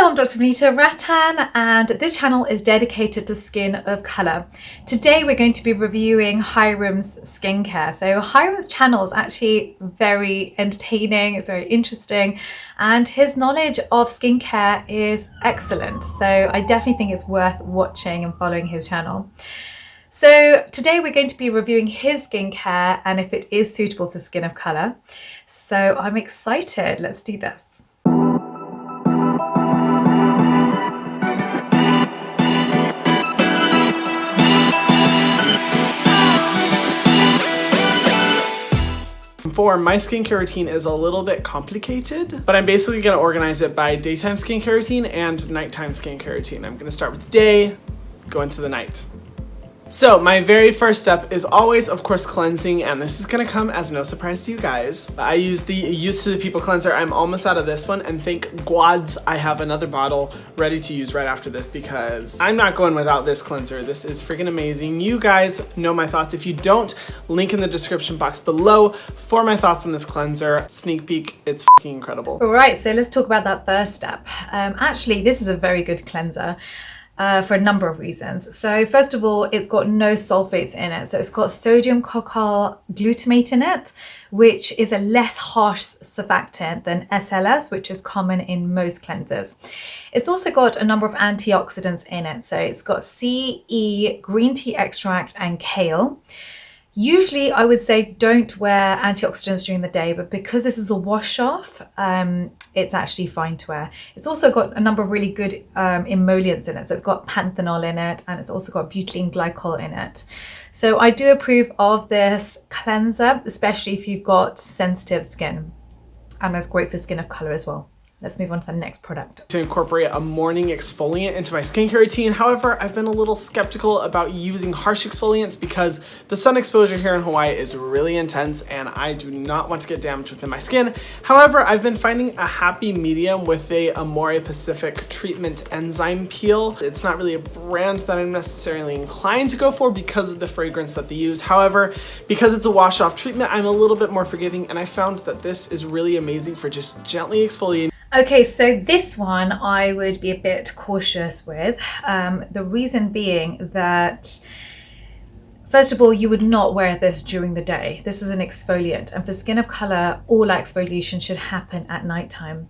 I'm Dr. Vanita Rattan and this channel is dedicated to skin of colour. Today we're going to be reviewing HYRAM's skincare. So HYRAM's channel is actually very entertaining, it's very interesting, and his knowledge of skincare is excellent. So I definitely think it's worth watching and following his channel. So today we're going to be reviewing his skincare and if it is suitable for skin of colour. So I'm excited, let's do this. For my skincare routine is a little bit complicated, but I'm basically going to organize it by daytime skincare routine and nighttime skincare routine. I'm going to start with the day, go into the night. So my very first step is always, of course, cleansing, and this is gonna come as no surprise to you guys. I use the Used to the People cleanser. I'm almost out of this one, and thank gods I have another bottle ready to use right after this because I'm not going without this cleanser. This is freaking amazing. You guys know my thoughts. If you don't, link in the description box below for my thoughts on this cleanser. Sneak peek, it's freaking incredible. All right, so let's talk about that first step. Actually, this is a very good cleanser. For a number of reasons. So first of all, it's got no sulfates in it. So it's got sodium cocoyl glutamate in it, which is a less harsh surfactant than SLS, which is common in most cleansers. It's also got a number of antioxidants in it. So it's got CE, green tea extract, and kale. Usually I would say don't wear antioxidants during the day, but because this is a wash off, it's actually fine to wear. It's also got a number of really good emollients in it. So it's got panthenol in it, and it's also got butylene glycol in it. So I do approve of this cleanser, especially if you've got sensitive skin, and it's great for skin of color as well. Let's move on to the next product. To incorporate a morning exfoliant into my skincare routine. However, I've been a little skeptical about using harsh exfoliants because the sun exposure here in Hawaii is really intense and I do not want to get damage within my skin. However, I've been finding a happy medium with a Amore Pacific treatment enzyme peel. It's not really a brand that I'm necessarily inclined to go for because of the fragrance that they use. However, because it's a wash-off treatment, I'm a little bit more forgiving, and I found that this is really amazing for just gently exfoliating. Okay, so this one I would be a bit cautious with. The reason being that, first of all, you would not wear this during the day. This is an exfoliant, and for skin of color, all our exfoliation should happen at nighttime.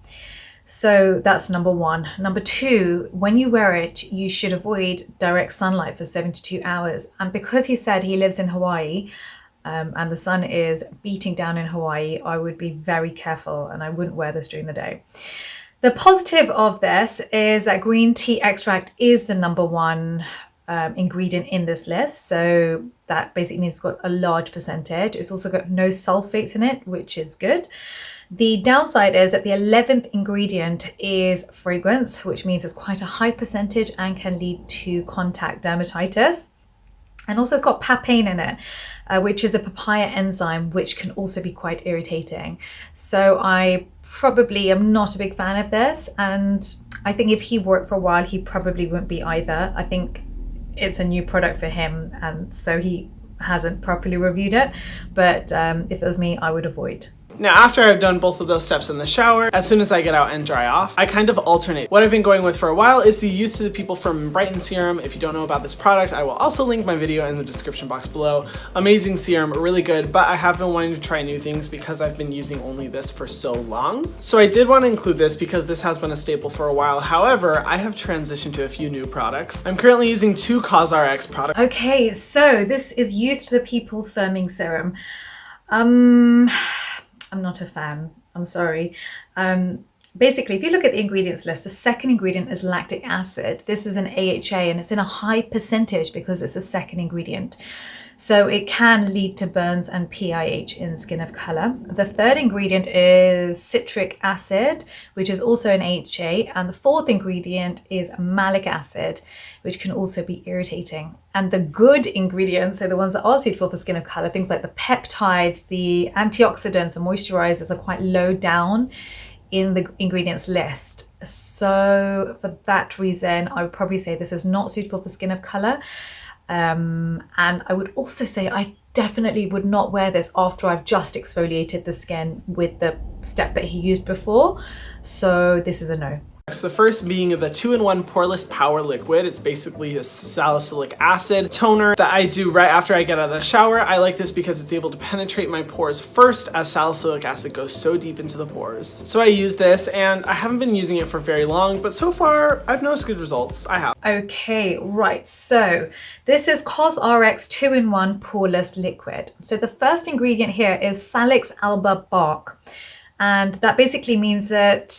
So that's number one. Number two, when you wear it, you should avoid direct sunlight for 72 hours. And because he said he lives in Hawaii, and the sun is beating down in Hawaii, I would be very careful and I wouldn't wear this during the day. The positive of this is that green tea extract is the number one ingredient in this list. So that basically means it's got a large percentage. It's also got no sulfates in it, which is good. The downside is that the 11th ingredient is fragrance, which means it's quite a high percentage and can lead to contact dermatitis. And also it's got papain in it, which is a papaya enzyme, which can also be quite irritating. So I probably am not a big fan of this. And I think if he worked for a while, he probably wouldn't be either. I think it's a new product for him, and so he hasn't properly reviewed it. But if it was me, I would avoid. Now, after I've done both of those steps in the shower, as soon as I get out and dry off, I kind of alternate. What I've been going with for a while is the Used to the People from Brightening serum. If you don't know about this product, I will also link my video in the description box below. Amazing serum, really good, but I have been wanting to try new things because I've been using only this for so long. So I did want to include this because this has been a staple for a while. However, I have transitioned to a few new products. I'm currently using two CosRx products. Okay, so this is Used to the People Firming Serum. I'm not a fan, I'm sorry. Basically, if you look at the ingredients list, the second ingredient is lactic acid. This is an AHA and it's in a high percentage because it's the second ingredient. So it can lead to burns and PIH in skin of color. The third ingredient is citric acid, which is also an AHA. And the fourth ingredient is malic acid, which can also be irritating. And the good ingredients, so the ones that are suitable for skin of color, things like the peptides, the antioxidants and moisturizers are quite low down in the ingredients list. So for that reason, I would probably say this is not suitable for skin of color. And I would also say I definitely would not wear this after I've just exfoliated the skin with the step that he used before. So this is a no. The first being the 2-in-1 Poreless Power Liquid. It's basically a salicylic acid toner that I do right after I get out of the shower. I like this because it's able to penetrate my pores first, as salicylic acid goes so deep into the pores. So I use this, and I haven't been using it for very long, but so far I've noticed good results. I have. Okay, right, so this is CosRx 2-in-1 Poreless Liquid. So the first ingredient here is Salix alba bark. And that basically means that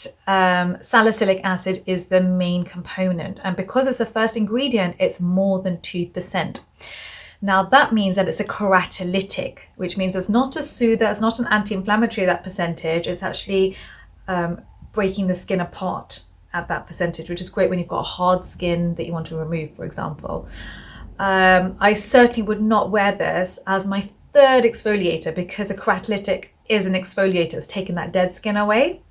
salicylic acid is the main component. And because it's the first ingredient, it's more than 2%. Now that means that it's a keratolytic, which means it's not a soother, it's not an anti-inflammatory at that percentage. It's actually breaking the skin apart at that percentage, which is great when you've got hard skin that you want to remove, for example. I certainly would not wear this as my third exfoliator because a keratolytic is an exfoliator. It's taking that dead skin away.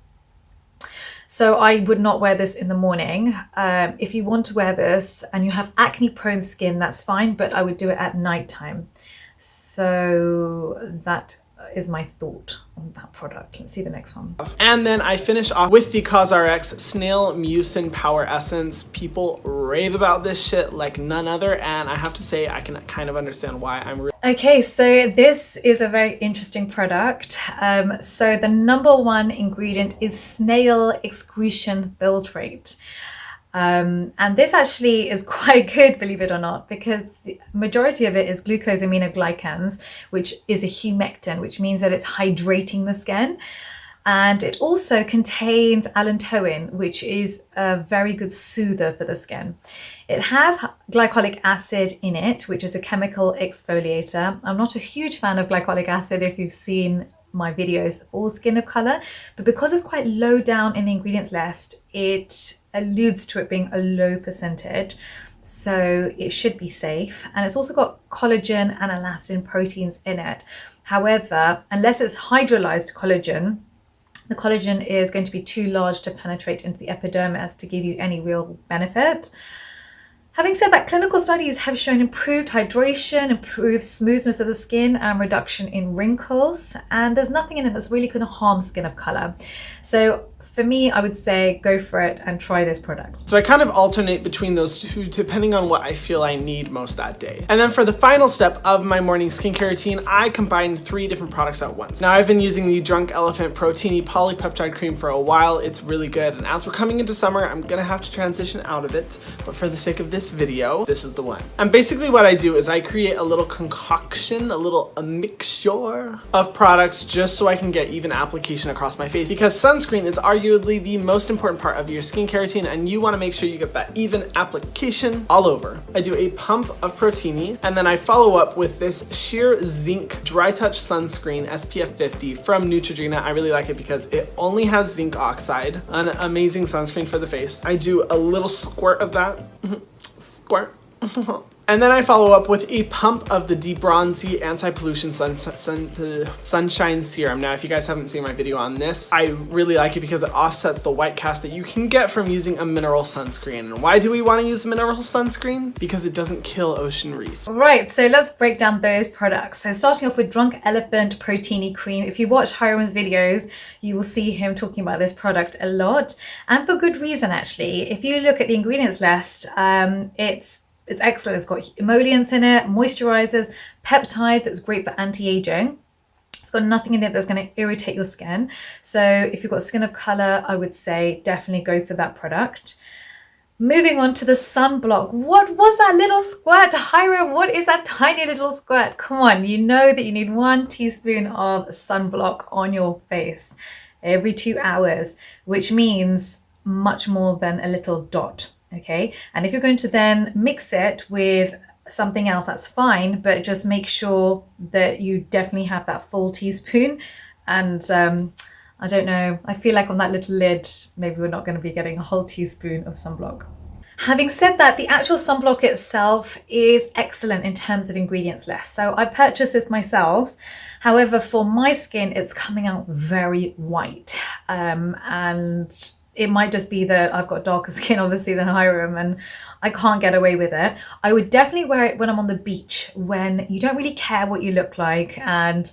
So I would not wear this in the morning. If you want to wear this and you have acne prone skin, that's fine, but I would do it at nighttime. So that is my thought on that product. Let's see the next one. And then I finish off with the CosRx Snail Mucin Power Essence. People rave about this shit like none other, and I have to say I can kind of understand why. Okay, so this is a very interesting product. So the number one ingredient is Snail Excretion Filtrate. And this actually is quite good, believe it or not, because the majority of it is glucosaminoglycans, which is a humectant, which means that it's hydrating the skin. And it also contains allantoin, which is a very good soother for the skin. It has glycolic acid in it, which is a chemical exfoliator. I'm not a huge fan of glycolic acid if you've seen my videos for skin of color, but because it's quite low down in the ingredients list, it alludes to it being a low percentage. So it should be safe. And it's also got collagen and elastin proteins in it. However, unless it's hydrolyzed collagen, the collagen is going to be too large to penetrate into the epidermis to give you any real benefit. Having said that, clinical studies have shown improved hydration, improved smoothness of the skin, and reduction in wrinkles. And there's nothing in it that's really going to harm skin of color. So for me, I would say go for it and try this product. So I kind of alternate between those two depending on what I feel I need most that day. And then for the final step of my morning skincare routine, I combine 3 different products at once. Now I've been using the Drunk Elephant Proteiny Polypeptide Cream for a while. It's really good. And as we're coming into summer, I'm gonna have to transition out of it. But for the sake of this video, this is the one. And basically what I do is I create a little concoction, a mixture of products just so I can get even application across my face, because sunscreen is arguably the most important part of your skincare routine, and you want to make sure you get that even application all over. I do a pump of Proteiny, and then I follow up with this Sheer Zinc Dry Touch Sunscreen SPF50 from Neutrogena. I really like it because it only has zinc oxide, an amazing sunscreen for the face. I do a little squirt of that. Squirt. And then I follow up with a pump of the DeBronzi Anti-Pollution Sunshine Serum. Now, if you guys haven't seen my video on this, I really like it because it offsets the white cast that you can get from using a mineral sunscreen. And why do we want to use mineral sunscreen? Because it doesn't kill ocean reefs. Right, so let's break down those products. So starting off with Drunk Elephant Proteiny Cream. If you watch HYRAM's videos, you will see him talking about this product a lot, and for good reason actually. If you look at the ingredients list, it's excellent. It's got emollients in it, moisturizers, peptides. It's great for anti-aging. It's got nothing in it that's going to irritate your skin. So if you've got skin of color, I would say definitely go for that product. Moving on to the sunblock. What was that little squirt? HYRAM, what is that tiny little squirt? Come on, you know that you need 1 teaspoon of sunblock on your face every 2 hours, which means much more than a little dot. Okay, and if you're going to then mix it with something else, that's fine, but just make sure that you definitely have that full teaspoon. And I don't know, I feel like on that little lid, maybe we're not going to be getting a whole teaspoon of sunblock. Having said that, the actual sunblock itself is excellent in terms of ingredients list. So I purchased this myself. However, for my skin, it's coming out very white. And it might just be that I've got darker skin, obviously, than HYRAM, and I can't get away with it. I would definitely wear it when I'm on the beach, when you don't really care what you look like and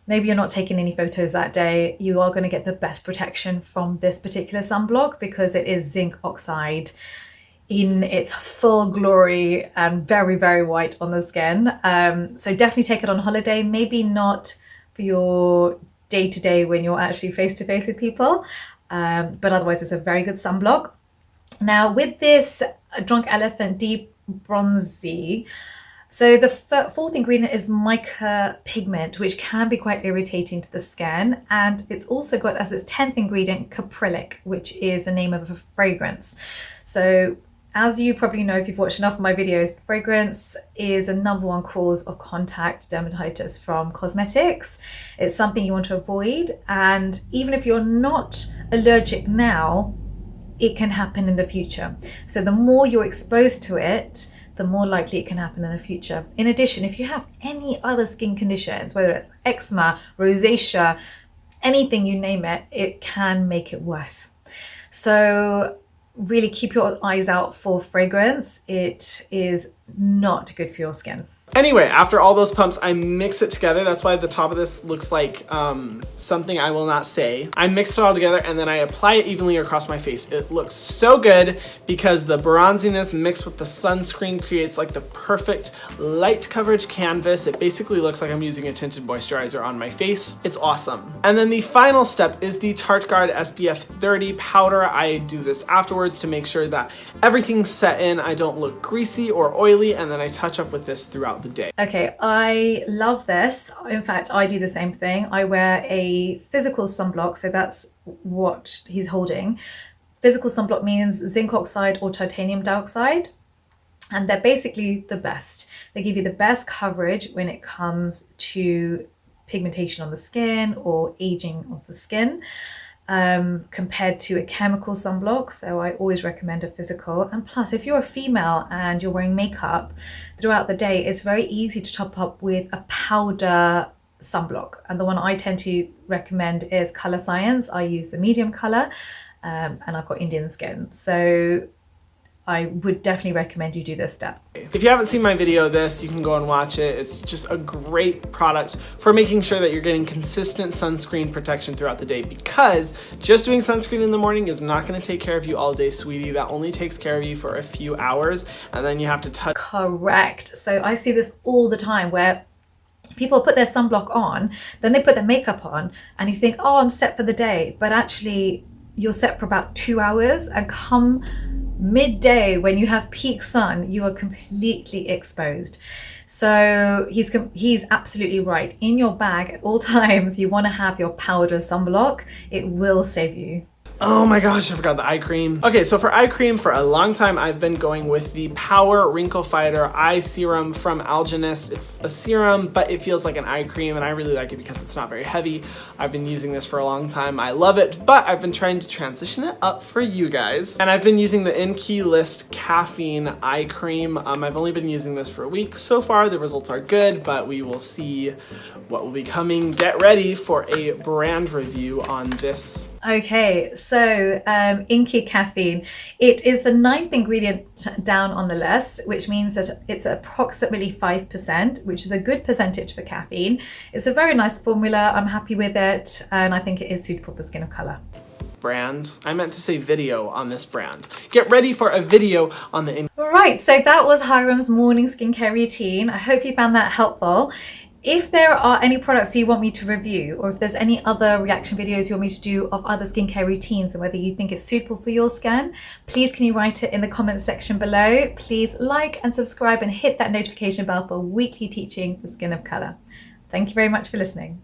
maybe you're not taking any photos that day, you are going to get the best protection from this particular sunblock because it is zinc oxide in its full glory and very, very white on the skin. So definitely take it on holiday, maybe not for your day-to-day when you're actually face-to-face with people, but otherwise it's a very good sunblock. Now with this Drunk Elephant Deep Bronzy, so the fourth ingredient is mica pigment, which can be quite irritating to the skin, and it's also got as its 10th ingredient caprylic, which is the name of a fragrance. So as you probably know if you've watched enough of my videos, fragrance is a #1 cause of contact dermatitis from cosmetics. It's something you want to avoid, and even if you're not allergic now, it can happen in the future. So the more you're exposed to it, the more likely it can happen in the future. In addition, if you have any other skin conditions, whether it's eczema, rosacea, anything, you name it, it can make it worse. So really keep your eyes out for fragrance. It is not good for your skin. Anyway, after all those pumps, I mix it together. That's why the top of this looks like something I will not say. I mix it all together and then I apply it evenly across my face. It looks so good because the bronziness mixed with the sunscreen creates like the perfect light coverage canvas. It basically looks like I'm using a tinted moisturizer on my face. It's awesome. And then the final step is the Tarte Guard SPF30 powder. I do this afterwards to make sure that everything's set in. I don't look greasy or oily, and then I touch up with this throughout the day. Okay, I love this. In fact, I do the same thing. I wear a physical sunblock, so that's what he's holding. Physical sunblock means zinc oxide or titanium dioxide, and they're basically the best. They give you the best coverage when it comes to pigmentation on the skin or aging of the skin. Compared to a chemical sunblock. So I always recommend a physical. And plus, if you're a female and you're wearing makeup throughout the day, it's very easy to top up with a powder sunblock. And the one I tend to recommend is Color Science. I use the medium color, and I've got Indian skin. So I would definitely recommend you do this step. If you haven't seen my video of this, you can go and watch it. It's just a great product for making sure that you're getting consistent sunscreen protection throughout the day, because just doing sunscreen in the morning is not going to take care of you all day, sweetie. That only takes care of you for a few hours, and then you have to touch. Correct. So I see this all the time where people put their sunblock on, then they put their makeup on, and you think, oh, I'm set for the day. But actually, you're set for about 2 hours, and come midday when you have peak sun, you are completely exposed. So he's absolutely right. In your bag at all times, you want to have your powder sunblock. It will save you. Oh my gosh, I forgot the eye cream. Okay, so for eye cream, for a long time, I've been going with the Power Wrinkle Fighter Eye Serum from Algenist. It's a serum, but it feels like an eye cream, and I really like it because it's not very heavy. I've been using this for a long time. I love it, but I've been trying to transition it up for you guys. And I've been using the In Key List Caffeine Eye Cream. I've only been using this for a week. So far, the results are good, but we will see what will be coming. Get ready for a brand review on this. Okay, so In Key Caffeine, it is the 9th ingredient down on the list, which means that it's approximately 5%, which is a good percentage for caffeine. It's a very nice formula. I'm happy with it, and I think it is suitable for skin of color. Brand. I meant to say video on this brand. Get ready for a video on the Right, so that was HYRAM's morning skincare routine. I hope you found that helpful. If there are any products you want me to review, or if there's any other reaction videos you want me to do of other skincare routines and whether you think it's suitable for your skin, please can you write it in the comments section below. Please like and subscribe and hit that notification bell for weekly teaching for skin of color. Thank you very much for listening.